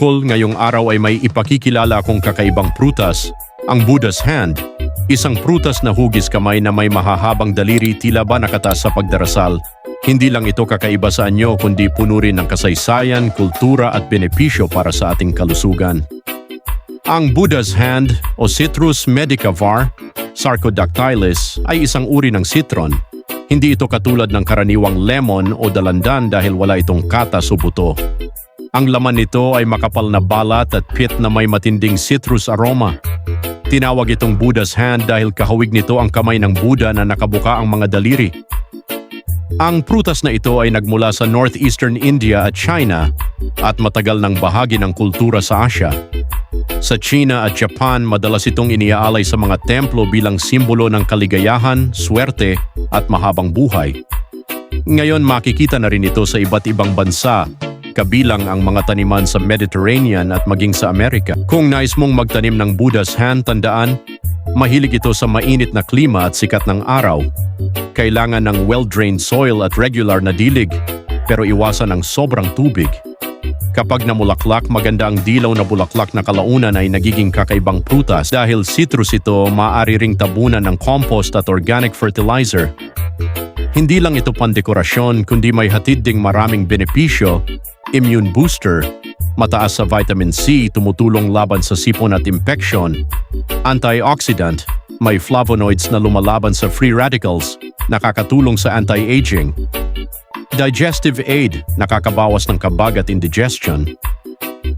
Kol ngayong araw ay may ipakikilala akong kakaibang prutas, ang Buddha's Hand, isang prutas na hugis kamay na may mahahabang daliri tila ba nakataas sa pagdarasal. Hindi lang ito kakaiba sa anyo kundi puno rin ng kasaysayan, kultura at benepisyo para sa ating kalusugan. Ang Buddha's Hand o Citrus medicavar, Sarcodactylis ay isang uri ng citron. Hindi ito katulad ng karaniwang lemon o dalandan dahil wala itong katas o buto. Ang laman nito ay makapal na balat at pit na may matinding citrus aroma. Tinawag itong Buddha's Hand dahil kahawig nito ang kamay ng Buddha na nakabuka ang mga daliri. Ang prutas na ito ay nagmula sa northeastern India at China at matagal ng bahagi ng kultura sa Asia. Sa China at Japan, madalas itong iniaalay sa mga templo bilang simbolo ng kaligayahan, swerte at mahabang buhay. Ngayon makikita na rin ito sa iba't ibang bansa, kabilang ang mga taniman sa Mediterranean at maging sa Amerika. Kung nais mong magtanim ng Buddha's Hand, tandaan, mahilig ito sa mainit na klima at sikat ng araw. Kailangan ng well-drained soil at regular na dilig, pero iwasan ang sobrang tubig. Kapag namulaklak, maganda ang dilaw na bulaklak na kalaunan ay nagiging kakaibang prutas dahil citrus ito, maaari ring tabunan ng compost at organic fertilizer. Hindi lang ito pandekorasyon kundi may hatid ding maraming benepisyo, immune booster, mataas sa vitamin C, tumutulong laban sa sipon at infection, antioxidant, may flavonoids na lumalaban sa free radicals, nakakatulong sa anti-aging, digestive aid, nakakabawas ng kabag at indigestion,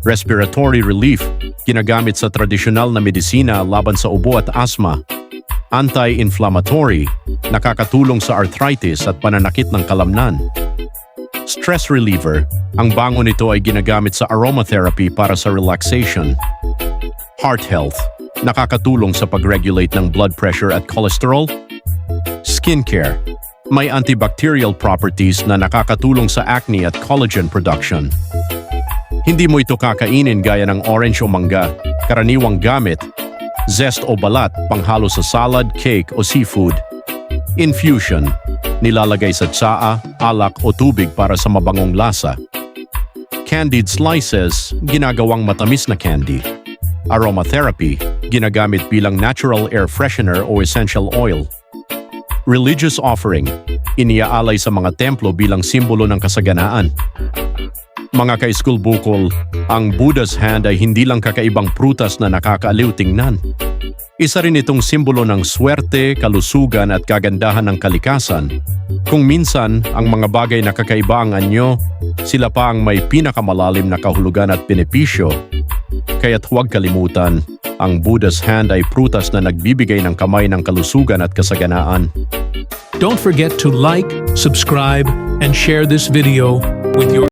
respiratory relief, ginagamit sa tradisyonal na medisina laban sa ubo at asthma, anti-inflammatory, nakakatulong sa arthritis at pananakit ng kalamnan. Stress reliever, ang bango nito ay ginagamit sa aromatherapy para sa relaxation. Heart health, nakakatulong sa pag-regulate ng blood pressure at cholesterol. Skincare, may antibacterial properties na nakakatulong sa acne at collagen production. Hindi mo ito kakainin gaya ng orange o mangga, karaniwang gamit, zest o balat, panghalo sa salad, cake o seafood. Infusion, nilalagay sa tsaa, alak o tubig para sa mabangong lasa. Candied slices, ginagawang matamis na candy. Aromatherapy, ginagamit bilang natural air freshener o essential oil. Religious offering, iniaalay sa mga templo bilang simbolo ng kasaganaan. Mga ka-school bukol, ang Buddha's Hand ay hindi lang kakaibang prutas na nakakaaliw tingnan. Isa rin itong simbolo ng swerte, kalusugan at kagandahan ng kalikasan. Kung minsan, ang mga bagay na kakaiba ang anyo, sila pa ang may pinakamalalim na kahulugan at benepisyo. Kaya't huwag kalimutan, ang Buddha's Hand ay prutas na nagbibigay ng kamay ng kalusugan at kasaganaan. Don't forget to like, subscribe, and share this video with your